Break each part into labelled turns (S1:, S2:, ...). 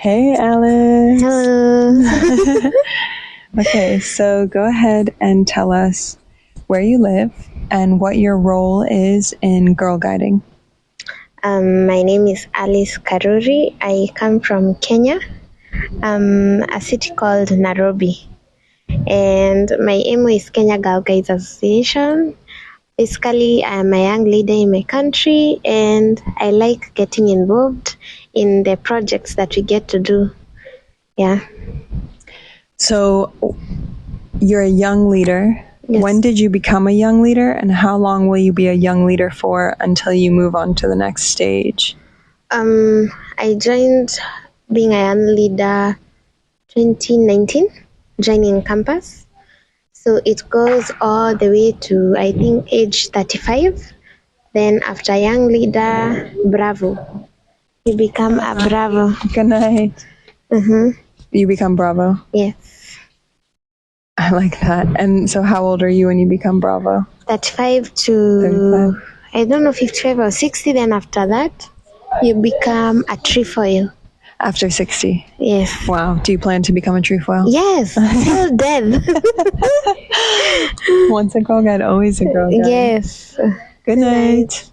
S1: Hey, Alice.
S2: Hello.
S1: Okay, so go ahead and tell us where you live and what your role is in girl guiding.
S2: My name is Alice Karuri. I come from Kenya, a city called Nairobi. And my aim is Kenya Girl Guides Association. Basically, I'm a young leader in my country and I like getting involved in the projects that we get to do. Yeah.
S1: So you're a young leader.
S2: Yes.
S1: When did you become a young leader, and how long will you be a young leader for until you move on to the next stage?
S2: I joined being a young leader 2019, joining campus. So it goes all the way to, I think, age 35. Then after young leader, Bravo. You become a Bravo.
S1: Good night. You become Bravo.
S2: Yes.
S1: I like that. And so how old are you when you become Bravo?
S2: 35 to,
S1: 35.
S2: I don't know, 55 or 60. Then after that, you become a trefoil.
S1: After 60.
S2: Yes.
S1: Wow. Do you plan to become a trefoil?
S2: Yes. Still dead.
S1: Once a girl guide, always a girl guide.
S2: Yes.
S1: Good night.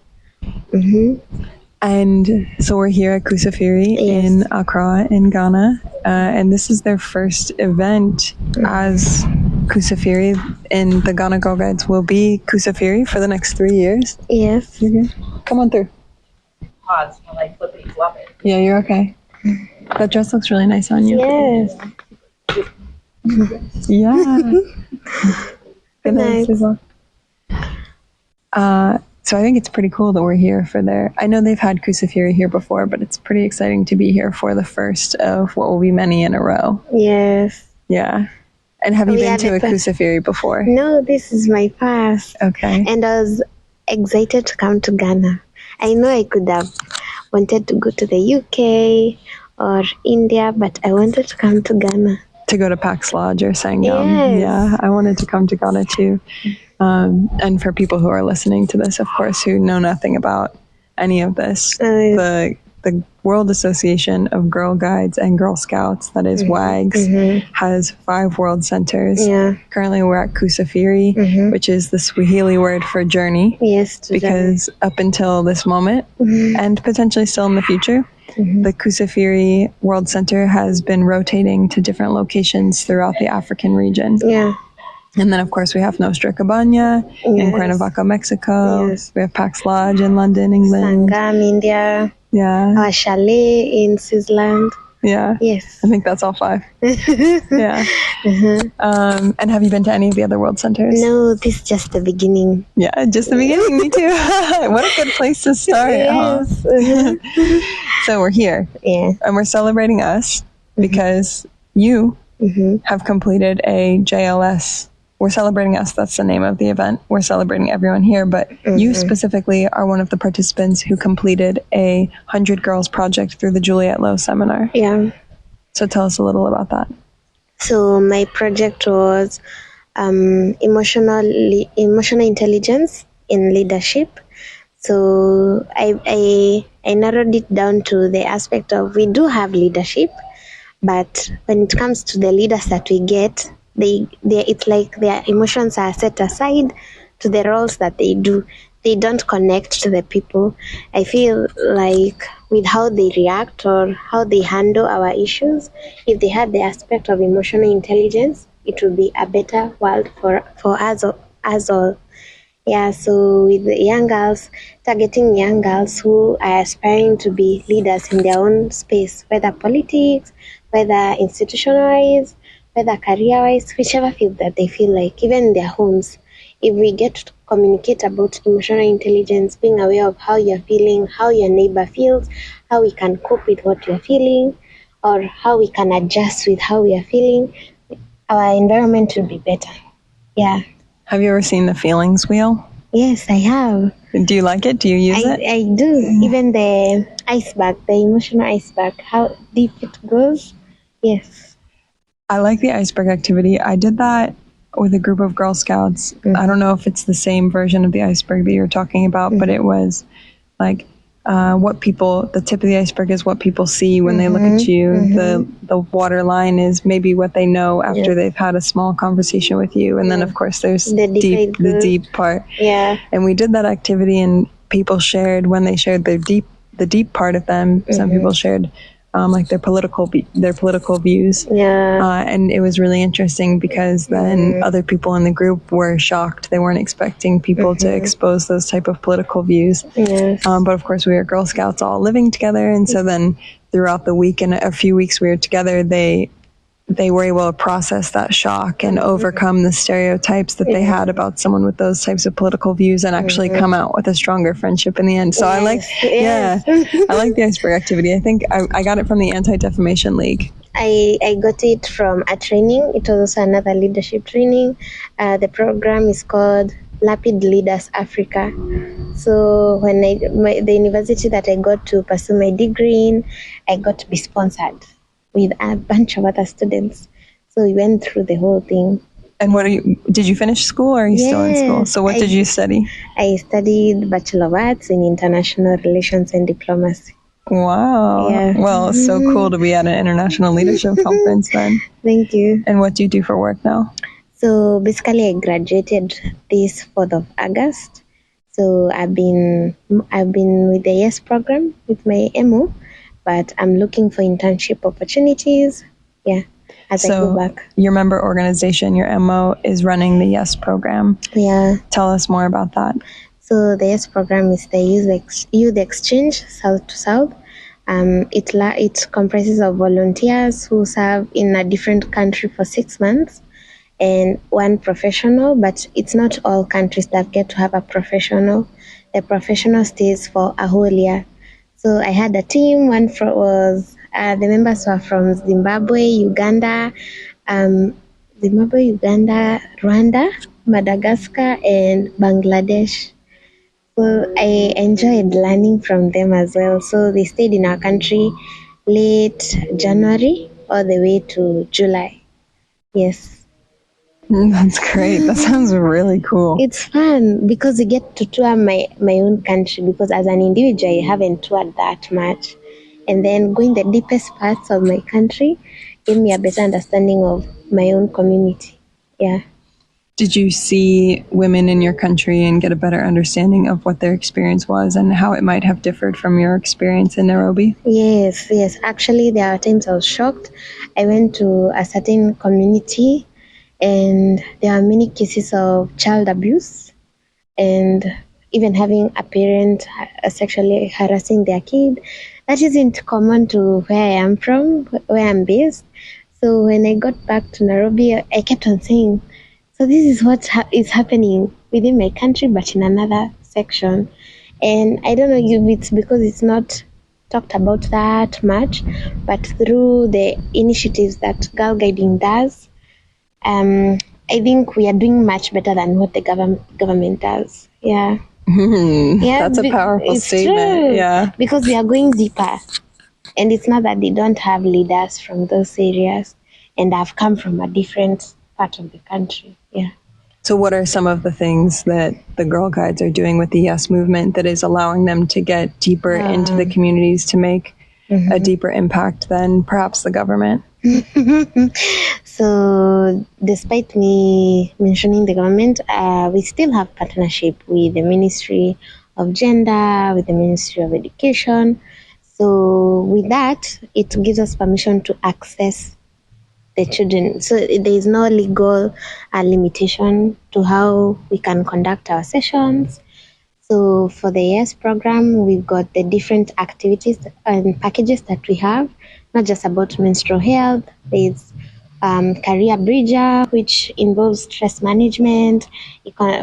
S1: And so we're here at Kusafiri in Accra in Ghana, and this is their first event as Kusafiri, and the Ghana Girl Guides will be Kusafiri for the next 3 years.
S2: Yes.
S1: Come on through.
S3: Pause while I flippity flop it.
S1: Yeah, you're okay. That dress looks really nice on you.
S2: Yes.
S1: Yeah.
S2: Good night.
S1: So I think it's pretty cool that we're here for I know they've had Kusafiri here before, but it's pretty exciting to be here for the first of what will be many in a row.
S2: Yes.
S1: Yeah. And have you been to a Kusafiri before?
S2: No, this is my first.
S1: Okay.
S2: And I was excited to come to Ghana. I know I could have wanted to go to the UK or India, but I wanted to come to Ghana.
S1: To go to Pax Lodge or Sangam.
S2: Yes.
S1: Yeah, I wanted to come to Ghana too. And for people who are listening to this, of course, who know nothing about any of this, the World Association of Girl Guides and Girl Scouts, that is WAGS, has 5 world centers.
S2: Yeah.
S1: Currently we're at Kusafiri, which is the Swahili word for journey.
S2: Yes.
S1: Because up until this moment, and potentially still in the future, the Kusafiri World Center has been rotating to different locations throughout the African region.
S2: Yeah.
S1: And then, of course, we have Nostra Cabana in Cuernavaca, Mexico.
S2: Yes.
S1: We have Pax Lodge in London, England.
S2: Sangam, India.
S1: Yeah.
S2: Our chalet in Switzerland.
S1: Yeah.
S2: Yes.
S1: I think that's all 5. Yeah. And have you been to any of the other world centers?
S2: No, this is just the beginning.
S1: Yeah, just the beginning. Me too. What a good place to start.
S2: Yes.
S1: So we're here.
S2: Yeah.
S1: And we're celebrating us because you have completed a JLS. We're celebrating us. That's the name of the event. We're celebrating everyone here, but you specifically are one of the participants who completed a 100 Girls project through the Juliette Lowe seminar.
S2: Yeah. So
S1: tell us a little about that.
S2: So my project was emotional intelligence in leadership. So I narrowed it down to the aspect of, we do have leadership, but when it comes to the leaders that we get, it's like their emotions are set aside to the roles that they do. They don't connect to the people. I feel like with how they react or how they handle our issues, if they had the aspect of emotional intelligence, it would be a better world for us all. Yeah, so with the young girls, targeting young girls who are aspiring to be leaders in their own space, whether politics, whether institutionalized, whether career-wise, whichever field that they feel like, even in their homes. If we get to communicate about emotional intelligence, being aware of how you're feeling, how your neighbor feels, how we can cope with what you're feeling, or how we can adjust with how we are feeling, our environment will be better. Yeah.
S1: Have you ever seen the feelings wheel?
S2: Yes, I have.
S1: Do you like it? Do you use it?
S2: I do. Even the iceberg, the emotional iceberg, how deep it goes. Yes.
S1: I like the iceberg activity. I did that with a group of Girl Scouts. I don't know if it's the same version of the iceberg that you're talking about, but it was like the tip of the iceberg is what people see when they look at you. The waterline is maybe what they know after they've had a small conversation with you. And then, of course, there's the deep part.
S2: Yeah.
S1: And we did that activity, and people shared, when they shared the deep part of them, some people shared like their political views.
S2: Yeah.
S1: And it was really interesting because then other people in the group were shocked. They weren't expecting people to expose those type of political views.
S2: Yes.
S1: But of course, we were Girl Scouts all living together, and so then throughout the week and a few weeks we were together, they were able to process that shock and overcome the stereotypes that they had about someone with those types of political views, and actually come out with a stronger friendship in the end. So I like the iceberg activity. I think I got it from the Anti-Defamation League.
S2: I got it from a training. It was also another leadership training. The program is called Lapid Leaders Africa. So when the university that I got to pursue my degree in, I got to be sponsored with a bunch of other students. So we went through the whole thing.
S1: And did you finish school, or are you still in school? So what did you study?
S2: I studied Bachelor of Arts in International Relations and Diplomacy.
S1: Wow.
S2: Yeah.
S1: Well, it's so cool to be at an international leadership conference then.
S2: Thank you.
S1: And what do you do for work now?
S2: So basically I graduated this 4th of August. So I've been with the YES program with my MO, but I'm looking for internship opportunities. Yeah. As I go back.
S1: Your member organization, your MO, is running the YES program.
S2: Yeah.
S1: Tell us more about that.
S2: So the YES program is the youth exchange, south to south. It comprises of volunteers who serve in a different country for 6 months, and one professional, but it's not all countries that get to have a professional. The professional stays for a whole year. So I had a team. The members were from Zimbabwe, Rwanda, Madagascar, and Bangladesh. So I enjoyed learning from them as well. So they stayed in our country late January all the way to July. Yes.
S1: That's great. That sounds really cool.
S2: It's fun because you get to tour my own country, because as an individual, I haven't toured that much. And then going the deepest parts of my country gave me a better understanding of my own community. Yeah.
S1: Did you see women in your country and get a better understanding of what their experience was and how it might have differed from your experience in Nairobi?
S2: Yes. Actually, there are times I was shocked. I went to a certain community, and there are many cases of child abuse, and even having a parent sexually harassing their kid. That isn't common to where I am from, where I'm based. So when I got back to Nairobi, I kept on saying, so this is what is happening within my country, but in another section. And I don't know if it's because it's not talked about that much, but through the initiatives that Girl Guiding does, I think we are doing much better than what the government does. Yeah.
S1: Yeah, that's a powerful statement.
S2: True,
S1: yeah,
S2: because we are going deeper, and it's not that they don't have leaders from those areas, and I've come from a different part of the country. Yeah.
S1: So what are some of the things that the Girl Guides are doing with the YES movement that is allowing them to get deeper into the communities to make a deeper impact than perhaps the government?
S2: So despite me mentioning the government, we still have partnership with the Ministry of Gender, with the Ministry of Education. So with that, it gives us permission to access the children. So there is no legal limitation to how we can conduct our sessions. So for the YES program, we've got the different activities and packages that we have, not just about menstrual health. There's career bridger, which involves stress management,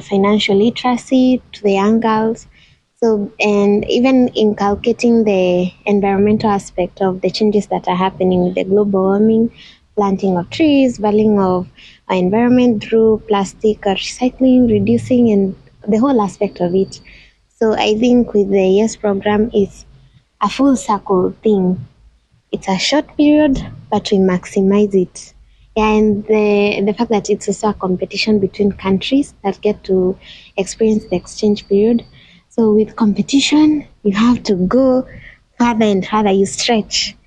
S2: financial literacy to the young girls. So, and even inculcating the environmental aspect of the changes that are happening with the global warming, planting of trees, valuing of our environment through plastic recycling, reducing, and the whole aspect of it. So I think with the YES program, it's a full circle thing. It's a short period, but we maximize it. Yeah, and the fact that it's also a competition between countries that get to experience the exchange period. So with competition, you have to go further and further. You stretch.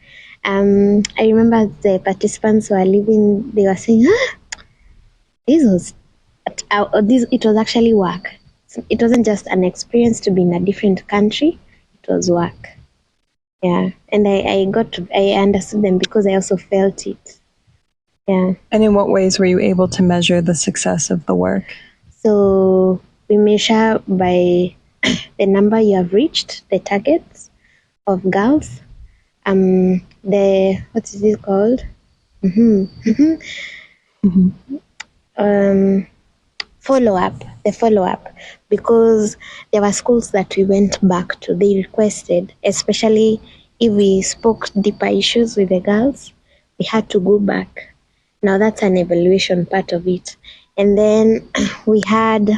S2: I remember the participants were leaving. They were saying, this was it was actually work. It wasn't just an experience to be in a different country. It was work. Yeah, and I understood them because I also felt it. Yeah.
S1: And in what ways were you able to measure the success of the work?
S2: So we measure by the number you have reached, the targets of girls. What is it called? The follow up, because there were schools that we went back to. They requested, especially if we spoke deeper issues with the girls, we had to go back. Now that's an evaluation part of it. And then we had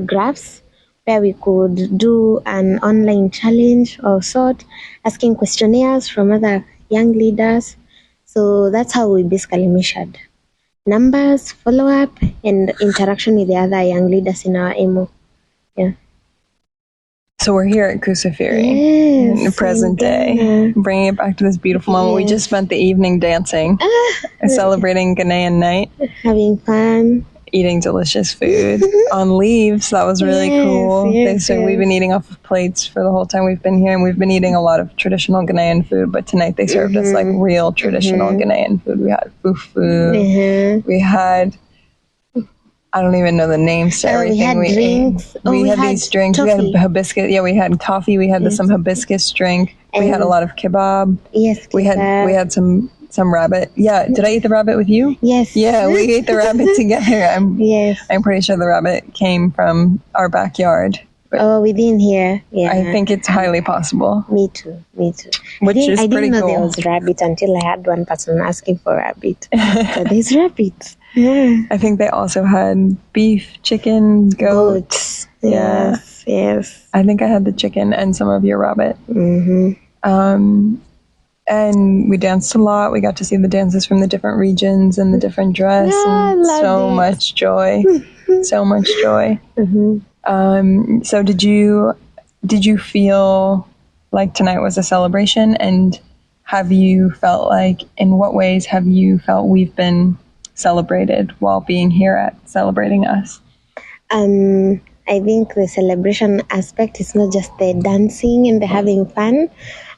S2: graphs where we could do an online challenge of sort, asking questionnaires from other young leaders. So that's how we basically measured numbers, follow-up, and interaction with the other young leaders in our EMO. Yeah.
S1: So we're here at Kusafiri in the present day, bringing it back to this beautiful moment. We just spent the evening dancing, celebrating Ghanaian night,
S2: having fun,
S1: eating delicious food on leaves. That was really cool. We've been eating off of plates for the whole time we've been here, and we've been eating a lot of traditional Ghanaian food, but tonight they served us like real traditional Ghanaian food. We had fufu. We had, I don't even know the names to everything we
S2: drinks.
S1: ate. We had these drinks.
S2: Toffee.
S1: We had hibiscus. Yeah, we had coffee. We had some hibiscus drink. We had a lot of kebab.
S2: Yes, kebab.
S1: We had some rabbit. Yeah, did I eat the rabbit with you?
S2: Yes.
S1: Yeah, we ate the rabbit together. I'm pretty sure the rabbit came from our backyard.
S2: We didn't hear. Yeah,
S1: I think it's highly possible.
S2: Me too.
S1: Which is
S2: I
S1: pretty
S2: didn't know
S1: cool.
S2: there was rabbit until I had one person asking for rabbit. So there's rabbit. Yeah.
S1: I think they also had beef, chicken, goats.
S2: Yes.
S1: I think I had the chicken and some of your rabbit. And we danced a lot. We got to see the dances from the different regions and the different dress. And so much joy. So much joy. So did you feel like tonight was a celebration? And have you felt like, in what ways have you felt we've been celebrated while being here at Celebrating Us?
S2: I think the celebration aspect is not just the dancing and the having fun,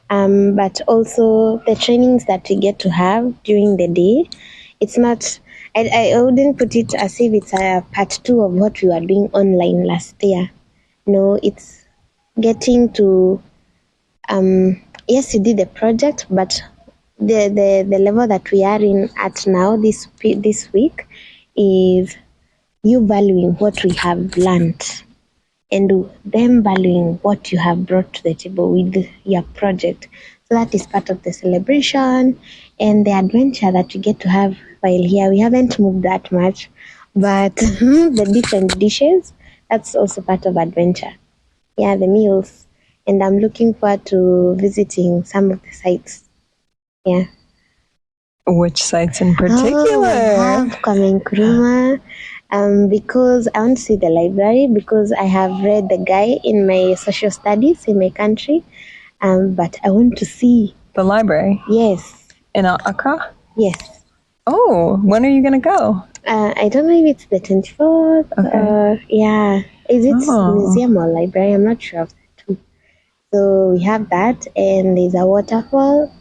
S2: but also the trainings that we get to have during the day. It's not, I wouldn't put it as if it's a part 2 of what we were doing online last year. No, it's getting to, yes, you did the project, but the level that we are in at now this week is you valuing what we have learned and them valuing what you have brought to the table with your project. So that is part of the celebration and the adventure that we get to have while here. We haven't moved that much, but the different dishes, that's also part of adventure. Yeah, the meals. And I'm looking forward to visiting some of the sites. Yeah.
S1: Which sites in particular?
S2: I have Kwame Nkrumah, because I want to see the library, because I have read the guy in my social studies in my country, but I want to see
S1: the library.
S2: Yes.
S1: In Accra?
S2: Yes.
S1: Oh, when are you going to go?
S2: I don't know if it's the 24th.
S1: Okay.
S2: Yeah. Is it museum or library? I'm not sure of the two. So we have that, and there's a waterfall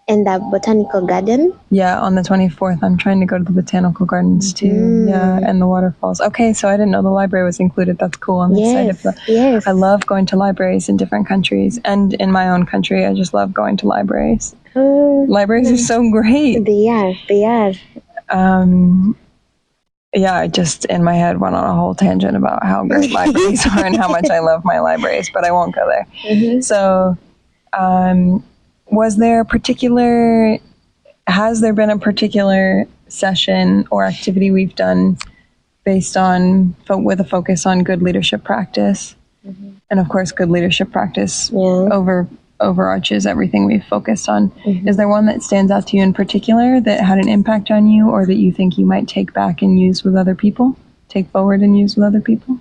S2: and a botanical garden.
S1: Yeah, on the 24th. I'm trying to go to the botanical gardens too. Yeah, and the waterfalls. Okay, so I didn't know the library was included. That's cool. I'm excited for that.
S2: Yes.
S1: I love going to libraries in different countries. And in my own country, I just love going to libraries. Libraries are so great.
S2: They are.
S1: Yeah, I just in my head went on a whole tangent about how great libraries are and how much I love my libraries, but I won't go there. So, has there been a particular session or activity we've done based on, with a focus on good leadership practice? And of course, good leadership practice overarches everything we've focused on. Is there one that stands out to you in particular that had an impact on you, or that you think you might take back and use with other people? Take forward and use with other people?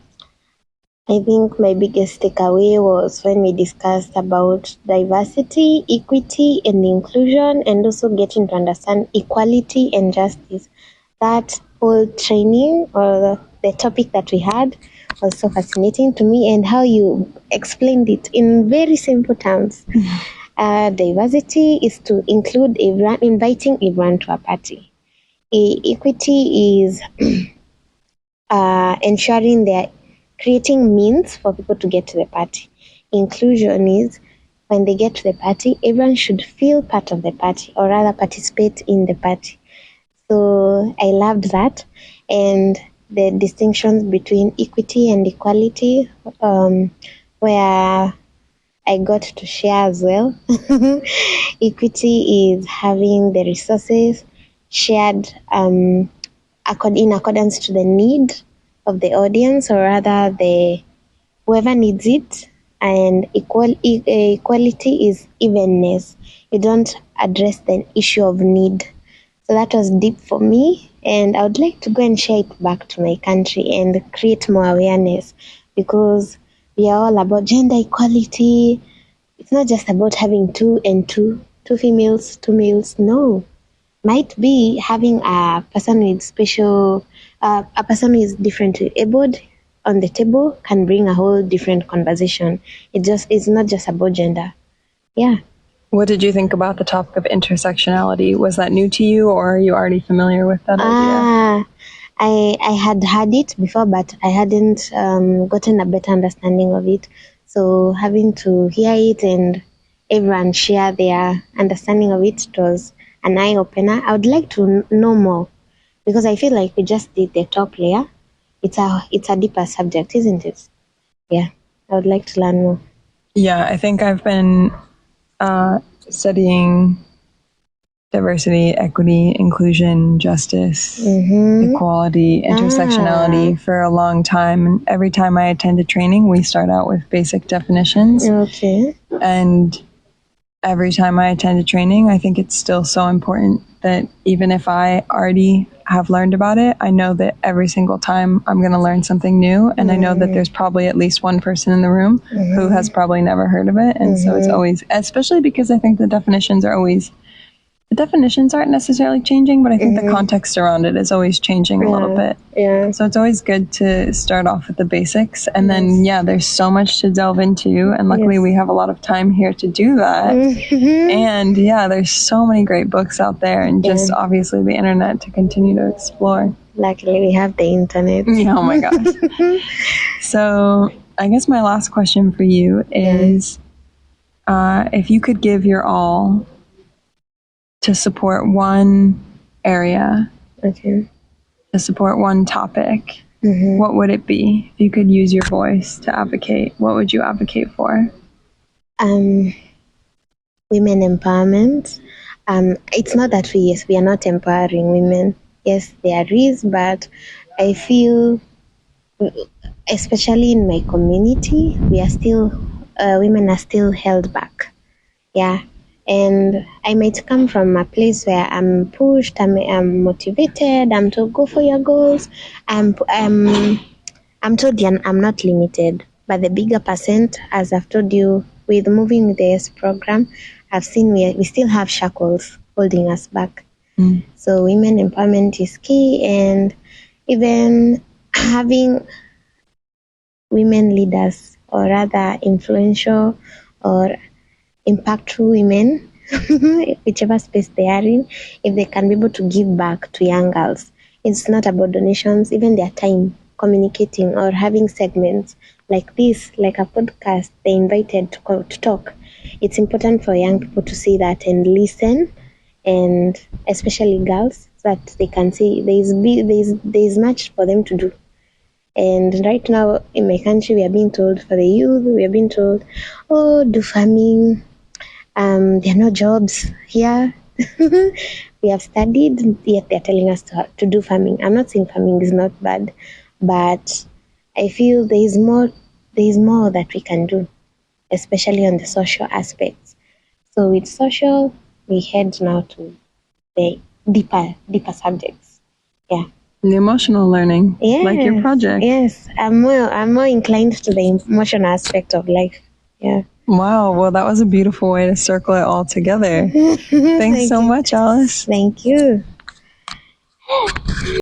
S2: I think my biggest takeaway was when we discussed about diversity, equity, and inclusion, and also getting to understand equality and justice. That whole training or the topic that we had was so fascinating to me, and how you explained it in very simple terms. Diversity is to include everyone, inviting everyone to a party. Equity is ensuring they're creating means for people to get to the party. Inclusion is when they get to the party, everyone should feel part of the party, or rather participate in the party. So I loved that, and the distinctions between equity and equality, where I got to share as well. Equity is having the resources shared in accordance to the need of the audience, or rather the whoever needs it. And equality is evenness. You don't address the issue of need. So that was deep for me, and I would like to go and share it back to my country and create more awareness, because we are all about gender equality. It's not just about having two females, two males. No, might be having a person with a person who is differently abled on the table can bring a whole different conversation. It's not just about gender. Yeah.
S1: What did you think about the topic of intersectionality? Was that new to you, or are you already familiar with that idea?
S2: I had heard it before, but I hadn't gotten a better understanding of it. So having to hear it and everyone share their understanding of it was an eye opener. I would like to know more, because I feel like we just did the top layer. It's a deeper subject, isn't it? Yeah, I would like to learn more.
S1: Yeah, I think I've been studying diversity, equity, inclusion, justice, equality, intersectionality for a long time. And every time I attend a training, we start out with basic definitions.
S2: Okay.
S1: And every time I attend a training, I think it's still so important that even if I already have learned about it, I know that every single time I'm going to learn something new. And I know that there's probably at least one person in the room who has probably never heard of it. And so it's always, especially because I think the definitions aren't necessarily changing, but I think the context around it is always changing a little bit.
S2: Yeah.
S1: So it's always good to start off with the basics. And then, there's so much to delve into. And luckily we have a lot of time here to do that. And there's so many great books out there, and just obviously the internet to continue to explore.
S2: Luckily we have the internet.
S1: Yeah, oh my gosh. So I guess my last question for you is, if you could give your all to support one area, to support one topic, what would it be? If you could use your voice to advocate, what would you advocate for?
S2: Women empowerment. It's not that we are not empowering women. Yes, there is, but I feel, especially in my community, women are still held back. Yeah. And I might come from a place where I'm pushed, I'm motivated, I'm told go for your goals. I'm told I'm not limited. But the bigger percent, as I've told you, with moving with the S program, I've seen we still have shackles holding us back. So women empowerment is key, and even having women leaders, or rather influential or impactful women, whichever space they are in, if they can be able to give back to young girls. It's not about donations, even their time, communicating or having segments like this, like a podcast, they invited to talk. It's important for young people to see that and listen, and especially girls, so that they can see there's much for them to do. And right now in my country, we are being told, for the youth, we are being told, oh, do farming. There are no jobs here. We have studied, yet they're telling us to do farming. I'm not saying farming is not bad, but I feel there is more that we can do, especially on the social aspects. So with social, we head now to the deeper subjects. Yeah.
S1: The emotional learning,
S2: Yes,
S1: like your project.
S2: Yes, I'm more inclined to the emotional aspect of life. Yeah.
S1: Wow. Well, that was a beautiful way to circle it all together. Thanks
S2: Thank
S1: so
S2: you.
S1: much, Alice.
S2: Thank you.